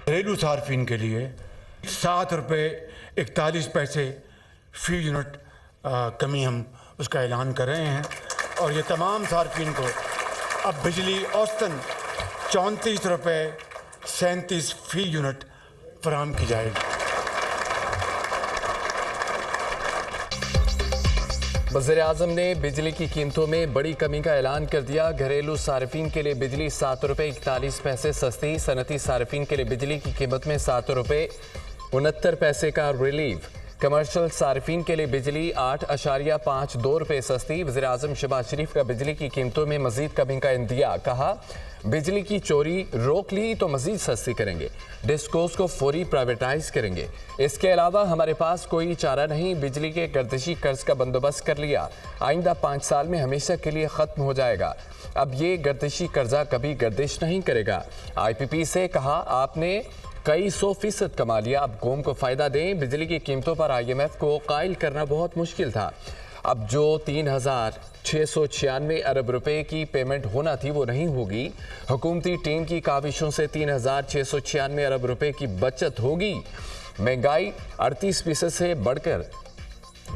घरेलू सार्फिन के लिए 7 रुपये 41 पैसे फी यूनिट कमी हम उसका ऐलान कर रहे हैं और ये तमाम सार्फिन को अब बिजली औसतन 34 रुपये 37 फी यूनिट फराहम की जाएगी। वज़ीर-ए-आज़म ने बिजली की कीमतों में बड़ी कमी का ऐलान कर दिया। घरेलू सार्फिन के लिए बिजली 7 रुपये 41 पैसे सस्ती, सनती सार्फिन के लिए बिजली की कीमत में 7 रुपये 69 पैसे का रिलीफ, कमर्शियल सार्फिन के लिए बिजली 8.52 रुपये सस्ती। वज़ीर-ए-आज़म शहबाज शरीफ का बिजली की कीमतों में मजीद कमी का इंदिया, कहा बिजली की चोरी रोक ली तो मजीद सस्ती करेंगे, डिस्कोस को फौरी प्राइवेटाइज करेंगे। इसके अलावा हमारे पास कोई चारा नहीं, बिजली के गर्दिशी कर्ज का बंदोबस्त कर लिया, आइंदा 5 साल में हमेशा के लिए ख़त्म हो जाएगा। अब ये गर्दिशी कर्जा कभी गर्दिश नहीं करेगा। IPP से कहा आपने कई 100% कमा लिया, अब कौम को फ़ायदा दें। बिजली की कीमतों पर IMF को कायल करना बहुत मुश्किल था, अब जो 3,696 अरब रुपए की पेमेंट होना थी वो नहीं होगी। हुकूमती टीम की काविशों से 3,696 अरब रुपए की बचत होगी। महंगाई 38% से बढ़कर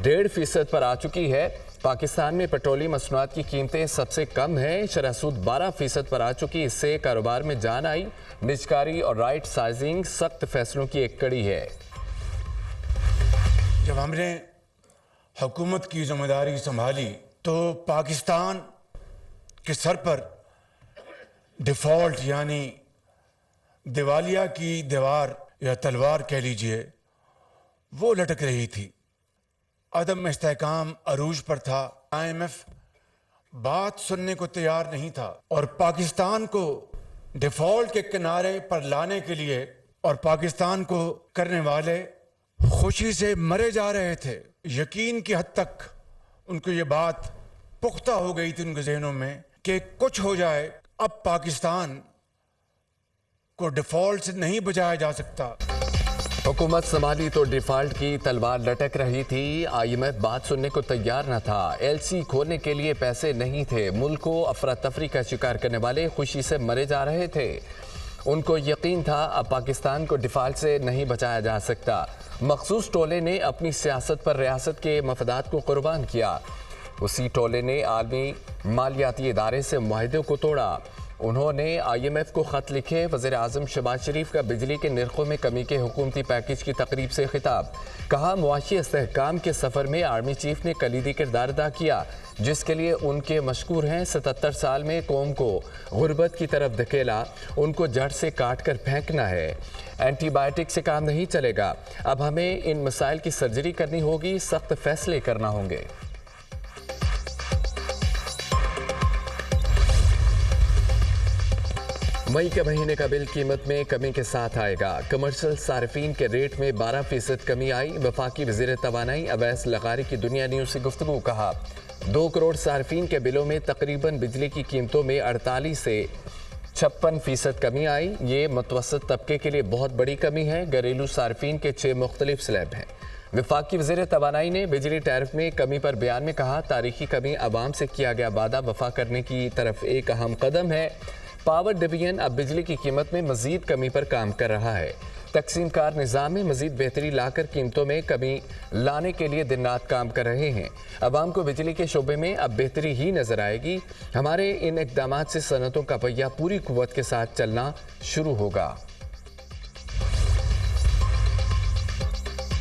1.5% पर आ चुकी है। पाकिस्तान में पेट्रोलियम मसनूआत की कीमतें सबसे कम हैं, शरह सूद 12% पर आ चुकी। इससे कारोबार में जान आई। निजकारी और राइट साइजिंग सख्त फैसलों की एक कड़ी है। जब हमने हुकूमत की जिम्मेदारी संभाली तो पाकिस्तान के सर पर डिफ़ॉल्ट यानी दिवालिया की दीवार या तलवार कह लीजिए वो लटक रही थी। अदम इस्तेहकाम अरूज पर था। IMF बात सुनने को तैयार नहीं था और पाकिस्तान को डिफ़ॉल्ट के किनारे पर लाने के लिए और पाकिस्तान को करने वाले खुशी से मरे जा रहे थे। यकीन की हद तक उनको ये बात पुख्ता हो गई थी उनके जहनों में कि कुछ हो जाए, अब पाकिस्तान को डिफ़ॉल्ट से नहीं बचाया जा सकता। हुकूमत संभाली तो डिफॉल्ट की तलवार लटक रही थी। IMF बात सुनने को तैयार न था। LC खोलने के लिए पैसे नहीं थे। मुल्क को अफरा तफरी का शिकार करने वाले खुशी से मरे जा रहे थे। उनको यकीन था अब पाकिस्तान को डिफॉल्ट से नहीं बचाया जा सकता। मखसूस टोले ने अपनी सियासत पर रियासत के मफदात को कुर्बान किया। उसी टोले ने आलमी मालियाती इदारे से मुआहदे को तोड़ा। उन्होंने IMF को ख़त लिखे। वज़ीर-ए-आज़म शहबाज शरीफ का बिजली के निर्खों में कमी के हुकूमती पैकेज की तकरीब से खिताब, कहा मुआशी इस्तेहकाम के सफ़र में आर्मी चीफ ने कलीदी किरदार अदा किया, जिसके लिए उनके मशकूर हैं। 77 साल में कौम को गुर्बत की तरफ धकेला, उनको जड़ से काट कर फेंकना है। एंटीबायोटिक से काम नहीं चलेगा, अब हमें इन मसाइल की सर्जरी करनी होगी, सख्त फैसले करना होंगे। मई के महीने का बिल कीमत में कमी के साथ आएगा। कमर्शियल सार्फिन के रेट में 12% कमी आई। वफाकी वज़ीर तवानाई अवैस लगारी की दुनिया न्यूज़ से गुफ्तगू, कहा 2 करोड़ सार्फिन के बिलों में तकरीबन बिजली की कीमतों में 48 से 56% कमी आई। ये मुतवसत तबके के लिए बहुत बड़ी कमी है। घरेलू सार्फिन के 6 मुख्तलिफ स्लैब हैं। वफाकी वज़ीर तवानाई ने बिजली टैरिफ में कमी पर बयान में कहा तारीखी कमी अवाम से किया गया वादा वफा करने की तरफ एक अहम कदम है। पावर डिवीजन अब बिजली की कीमत में मजीद कमी पर काम कर रहा है। तकसीम कार निज़ाम में मजीद बेहतरी लाकर कीमतों में कमी लाने के लिए दिन रात काम कर रहे हैं। अवाम को बिजली के शोबे में अब बेहतरी ही नजर आएगी। हमारे इन इक़दामात से सनतों का पहिया पूरी कुव्वत के साथ चलना शुरू होगा।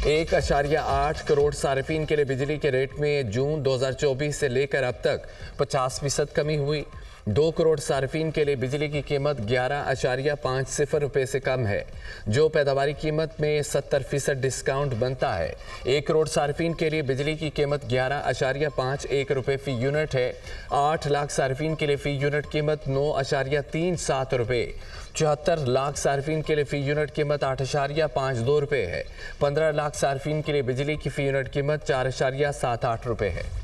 1.8 करोड़ सार्फिन के लिए बिजली के रेट में जून 2024 से लेकर अब तक 50% कमी हुई। 2 करोड़ सार्फिन के लिए बिजली की कीमत 11.50 रुपये से कम है, जो पैदावारी कीमत में 70% डिस्काउंट बनता है। 1 करोड़ सार्फिन के लिए बिजली की कीमत 11.51 रुपये फ़ी यूनिट है। 8 लाख सार्फिन के लिए फ़ी यूनिट कीमत 9.37 रुपये। 74 लाख सार्फिन के लिए फ़ी यूनिट कीमत 8.52 रुपये है। 15 लाख सार्फिन के लिए बिजली की फ़ी यूनिट कीमत 4.78 रुपये है।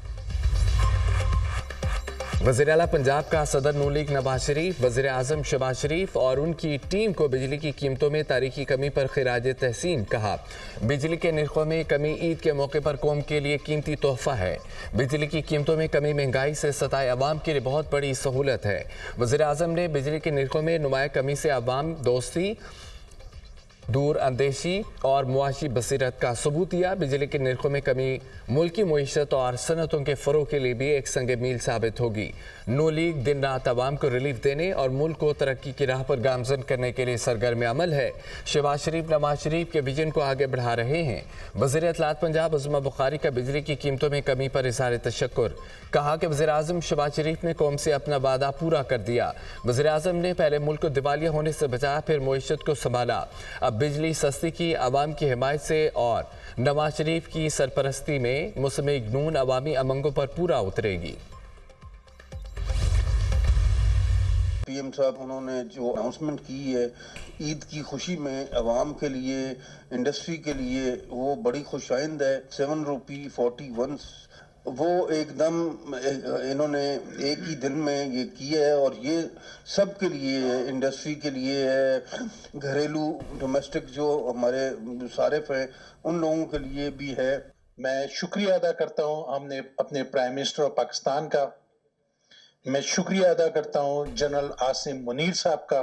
वज़ीर आला पंजाब का सदर नून लीग नवाज शरीफ, वज़ीर आज़म शहबाज शरीफ और उनकी टीम को बिजली की कीमतों में तारीखी कमी पर खिराज तहसीन, कहा बिजली के निर्खों में कमी ईद के मौके पर कौम के लिए कीमती तोहफा है। बिजली की कीमतों में कमी महंगाई से सताए अवाम के लिए बहुत बड़ी सहूलत है। वज़ीर आज़म ने बिजली के निर्खों में नुमाया कमी से अवाम दोस्ती दूर अंदेशी और मुआशी बसीरत का सबूत दिया। बिजली के निर्खों में कमी मुल्की मईशत और सनतों के फ़रोग के लिए भी एक संग मील साबित होगी। नू लीग दिन रात आवाम को रिलीफ देने और मुल्क को तरक्की की राह पर गामजन करने के लिए सरगर्म अमल है। शहबाज शरीफ नवाज शरीफ के विजन को आगे बढ़ा रहे हैं। वज़ीर इत्तलात पंजाब अज़मा बुखारी का बिजली की कीमतों में कमी पर इज़हार तशक्कुर। कहा कि वज़ीर आज़म शहबाज शरीफ ने कौम से अपना वादा पूरा कर दिया। वज़ीर आज़म ने पहले मुल्क को दिवालिया होने से बचाया, फिर मईशत को संभाला। अब बिजली सस्ती की आवाम की हिमायत से और नवाज शरीफ की सरपरस्ती में मुस्लिम लीग नून अवामी अमंगों पर पूरा उतरेगी। पीएम साहब उन्होंने जो अनाउंसमेंट की है ईद की खुशी में अवाम के लिए, इंडस्ट्री के लिए, वो बड़ी खुशाइंद है। 7 रुपये 41 वो एकदम इन्होंने एक ही दिन में ये किया है और ये सब के लिए है, इंडस्ट्री के लिए है, घरेलू डोमेस्टिक जो हमारे सारिफ हैं उन लोगों के लिए भी है। मैं शुक्रिया अदा करता हूँ हमने अपने प्राइम मिनिस्टर ऑफ पाकिस्तान का। मैं शुक्रिया अदा करता हूँ जनरल आसिम मुनीर साहब का,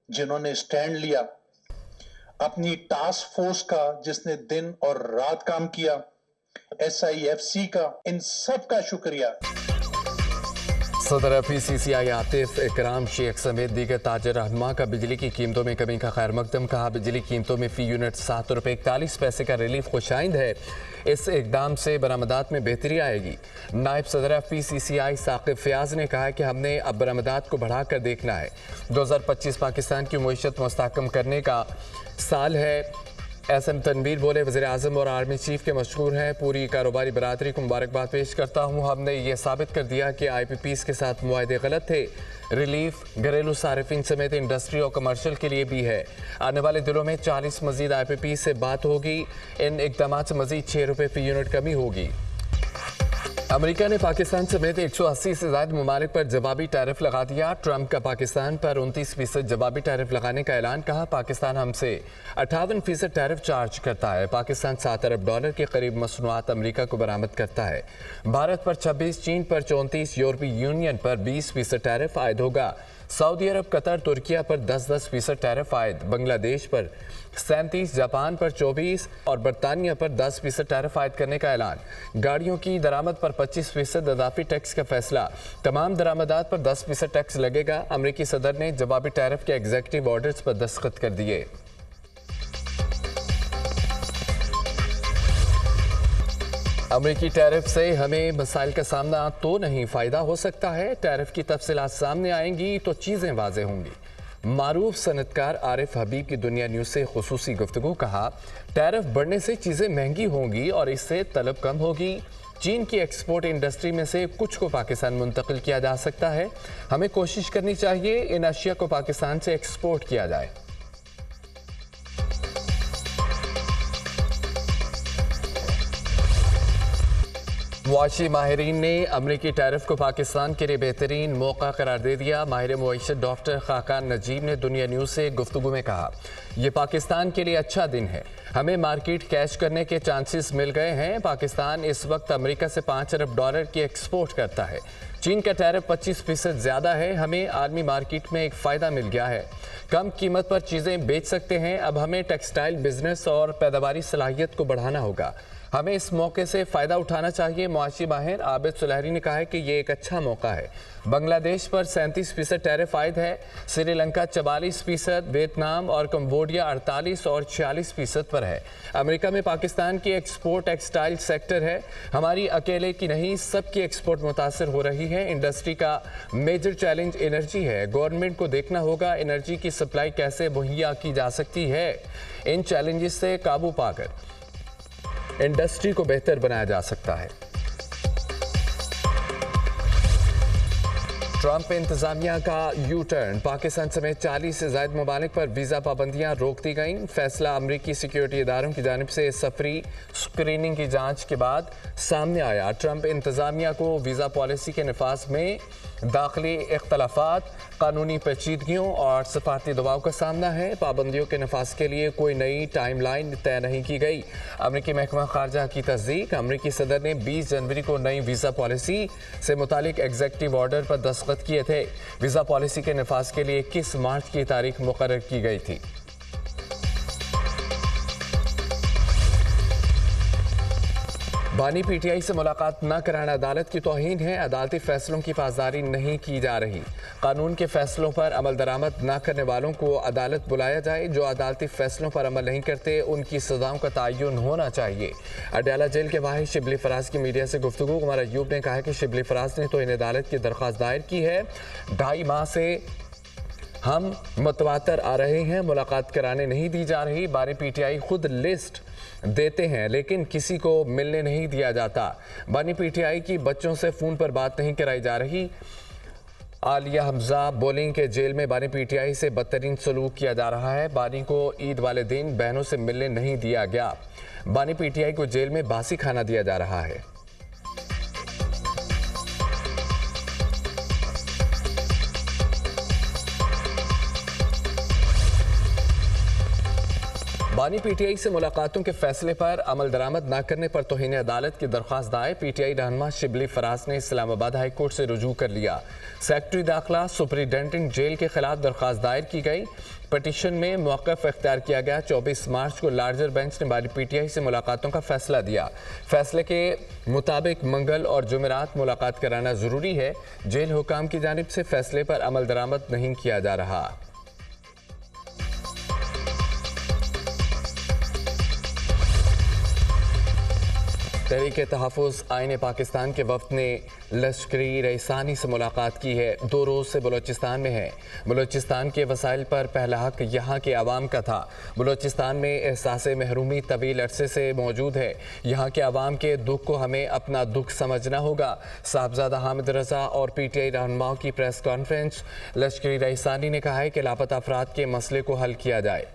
जिन्होंने स्टैंड लिया, अपनी टास्क फोर्स का जिसने दिन और रात काम किया, SIFC का, इन सब का शुक्रिया। सदर PCCI आतिफ इकराम शेख समेत दीगर ताजर रहनुमा का बिजली की कीमतों में कमी का खैर मकदम। कहा बिजली कीमतों में फ़ी यूनिट 7 रुपये 41 पैसे का रिलीफ खुशाइंद है। इस इकदाम से बरामदात में बेहतरी आएगी। नायब सदर PCCI साकिब फयाज ने कहा कि हमने अब बरामदात को बढ़ाकर देखना है। 2025 पाकिस्तान की मईशत मुस्तहकम करने का साल है। SM तनवीर बोले वज़ीर आज़म और आर्मी चीफ के मशहूर हैं। पूरी कारोबारी बरादरी को मुबारकबाद पेश करता हूँ। हमने ये साबित कर दिया कि IPPs के साथ मुआहदे गलत थे। रिलीफ घरेलू सारिफिन समेत इंडस्ट्री और कमर्शियल के लिए भी है। आने वाले दिनों में 40 मजीद IPPs से बात होगी। इन इकदाम से मजीद 6 रुपये फ़ी यूनिट कमी होगी। अमेरिका ने पाकिस्तान समेत 180 से ज़ायद ममालिक पर जवाबी टैरिफ लगा दिया। ट्रंप का पाकिस्तान पर 29% जवाबी टैरिफ लगाने का ऐलान। कहा पाकिस्तान हमसे 58% टैरिफ चार्ज करता है। पाकिस्तान $7 अरब के करीब मसनूआत अमेरिका को बरामद करता है। भारत पर 26, चीन पर 34, यूरोपीय यूनियन पर 20% टैरिफ आयद होगा। सऊदी अरब, कतर, तुर्किया पर 10% टैरिफ आयद। बांग्लादेश पर 37, जापान पर 24 और बरतानिया पर 10% टैरिफ आयद करने का ऐलान। गाड़ियों की दरामद पर 25% इजाफी टैक्स का फैसला। तमाम दरामदात पर 10% टैक्स लगेगा। अमेरिकी सदर ने जवाबी टैरिफ के एग्जीक्यूटिव ऑर्डर्स पर दस्तखत कर दिए। अमेरिकी टैरिफ से हमें मसाइल का सामना तो नहीं, फ़ायदा हो सकता है। टैरिफ की तफसीलात सामने आएंगी तो चीज़ें वाज़ेह होंगी। मारूफ सनतकार आरिफ हबीब की दुनिया न्यूज़ से खुसूसी गुफ्तगू। कहा टैरिफ बढ़ने से चीज़ें महंगी होंगी और इससे तलब कम होगी। चीन की एक्सपोर्ट इंडस्ट्री में से कुछ को पाकिस्तान मुंतकिल किया जा सकता है। हमें कोशिश करनी चाहिए इन अशिया को पाकिस्तान से एक्सपोर्ट किया जाए। मुआशी माहिरीन ने अमरीकी टैरिफ को पाकिस्तान के लिए बेहतरीन मौका करार दे दिया। माहिर मुईशत डॉक्टर खाकान नजीब ने दुनिया न्यूज़ से गुफ्तगू में कहा यह पाकिस्तान के लिए अच्छा दिन है। हमें मार्केट कैश करने के चांसेस मिल गए हैं। पाकिस्तान इस वक्त अमेरिका से $5 अरब की एक्सपोर्ट करता है। चीन का टैरिफ 25% ज़्यादा है। हमें आलमी मार्केट में एक फ़ायदा मिल गया है। कम कीमत पर चीज़ें बेच सकते हैं। अब हमें टेक्सटाइल बिजनेस और पैदावारी सलाहियत को बढ़ाना होगा। हमें इस मौके से फ़ायदा उठाना चाहिए। मुआशी माहिर आबिद सुलहरी ने कहा है कि ये एक अच्छा मौका है। बांग्लादेश पर 37% टैरिफ आयद है। श्रीलंका 44%, वियतनाम और कंबोडिया 48 और 46% पर है। अमेरिका में पाकिस्तान की एक्सपोर्ट टेक्सटाइल सेक्टर है। हमारी अकेले की नहीं, सबकी एक्सपोर्ट मुतासर हो रही है। इंडस्ट्री का मेजर चैलेंज एनर्जी है। गवर्नमेंट को देखना होगा एनर्जी की सप्लाई कैसे मुहैया की जा सकती है। इन चैलेंजेस से काबू पाकर इंडस्ट्री को बेहतर बनाया जा सकता है। ट्रंप इंतजामिया का यू टर्न। पाकिस्तान समेत 40 से ज़ायद ममालिक पर वीज़ा पाबंदियां रोक दी गईं। फैसला अमरीकी सिक्योरिटी इदारों की जानिब से सफरी स्क्रीनिंग की जांच के बाद सामने आया। ट्रंप इंतजामिया को वीज़ा पॉलिसी के नफाज में दाखिली इख्तलाफात, कानूनी पेचीदगियों और सफारती दबाव का सामना है। पाबंदियों के नफाज के लिए कोई नई टाइम लाइन तय नहीं की गई। अमरीकी महकमा खारजा की तस्दीक। अमरीकी सदर ने 20 जनवरी को नई वीज़ा पॉलिसी से मुतालिक एग्जीक्यूटिव ऑर्डर पर दस्तखत किए थे। वीज़ा पॉलिसी के नफाज के लिए 21 मार्च की तारीख मुकर्रर की गई थी। बानी पीटीआई से मुलाकात न कराना अदालत की तौहीन है। अदालती फैसलों की पासदारी नहीं की जा रही। कानून के फैसलों पर अमल दरामद न करने वालों को अदालत बुलाया जाए। जो अदालती फैसलों पर अमल नहीं करते उनकी सजाओं का तयन होना चाहिए। अडयाला जेल के बाहर शिबली फराज की मीडिया से गुफ्तगू उमर अयूब ने कहा कि शिबली फराज ने तो इन अदालत की दरख्वास्त दायर की है। 2.5 माह से हम मुतवातर आ रहे हैं, मुलाकात कराने नहीं दी जा रही। बानी पीटीआई खुद लिस्ट देते हैं लेकिन किसी को मिलने नहीं दिया जाता। बानी पीटीआई की बच्चों से फ़ोन पर बात नहीं कराई जा रही। आलिया हमजा बोलिंग के जेल में बानी पीटीआई से बदतरीन सलूक किया जा रहा है। बानी को ईद वाले दिन बहनों से मिलने नहीं दिया गया। बानी पीटीआई को जेल में बासी खाना दिया जा रहा है। बानी पीटीआई से मुलाकातों के फैसले पर अमल दरामद न करने पर तौहीन अदालत की दरख्वास्त दायर। पीटीआई रहनुमा शिबली फराज ने इस्लामाबाद हाई कोर्ट से रुजू कर लिया। सेक्रेटरी दाखिला सुपरिटेंडेंट जेल के खिलाफ दरख्वास्त दायर की गई। पटिशन में मौक़िफ़ इख्तियार किया गया। 24 मार्च को लार्जर बेंच ने बानी पीटीआई से मुलाकातों का फैसला दिया। फैसले के मुताबिक मंगल और जुमेरात मुलाकात कराना ज़रूरी है। जेल हुकाम की जानिब से फैसले पर अमल दरामद नहीं किया जा रहा। तहरीक तहफ़्फ़ुज़ आईन पाकिस्तान के वफ़द ने लश्करी रईसानी से मुलाकात की है। 2 रोज़ से बलूचिस्तान में है। बलूचिस्तान के वसाइल पर पहला हक यहाँ के आवाम का था। बलूचिस्तान में एहसास महरूमी तवील अरसे से मौजूद है। यहाँ के आवाम के दुख को हमें अपना दुख समझना होगा। साहबजादा हामिद रज़ा और पीटीआई रहनुमाओं की प्रेस कॉन्फ्रेंस। लश्करी रईसानी ने कहा है कि लापता अफराद के मसले को हल किया जाए।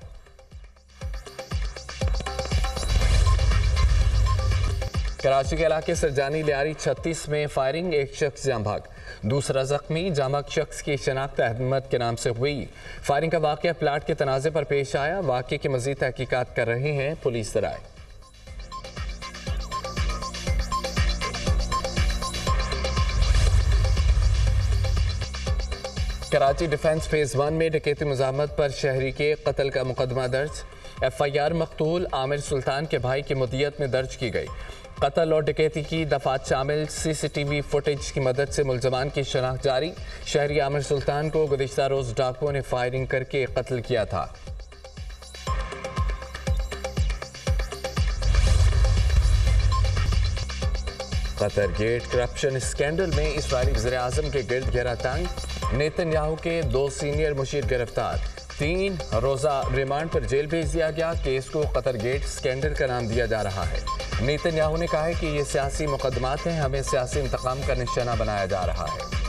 कराची के इलाके सरजानी लियारी 36 में फायरिंग, एक शख्स जाम भाग, दूसरा जख्मी। जाम भाग शख्स की शनाख्त अहमद के नाम से हुई। फायरिंग का वाक़या प्लाट के तनाज़े पर पेश आया। वाक़े की मज़ीद तहकीकात कर रहे हैं पुलिस ज़राए। कराची डिफेंस फेज़ 1 में डकैती मुज़ाहमत पर शहरी के कत्ल का मुकदमा दर्ज। FIR मकतूल आमिर सुल्तान के भाई की मुद्दियत में दर्ज की गई। कत्ल और डकैती की दफात शामिल CCTV फुटेज की मदद से मुल्ज़मान की शनाख्त जारी। शहरी आमिर सुल्तान को गुज़िश्ता रोज़ डाकुओं ने फायरिंग करके कत्ल किया था। कतर गेट करप्शन स्कैंडल में इस्राईली वज़ीर-ए-आज़म के गिर्द घेरा तंग। नेतन्याहू के 2 सीनियर मुशीर गिरफ्तार। 3 रोज़ा रिमांड पर जेल भेज दिया गया। केस को कतर गेट स्कैंडल का नाम दिया जा रहा है। नेतन्याहू ने कहा है कि ये सियासी मुकदमात हैं, हमें सियासी इंतकाम का निशाना बनाया जा रहा है।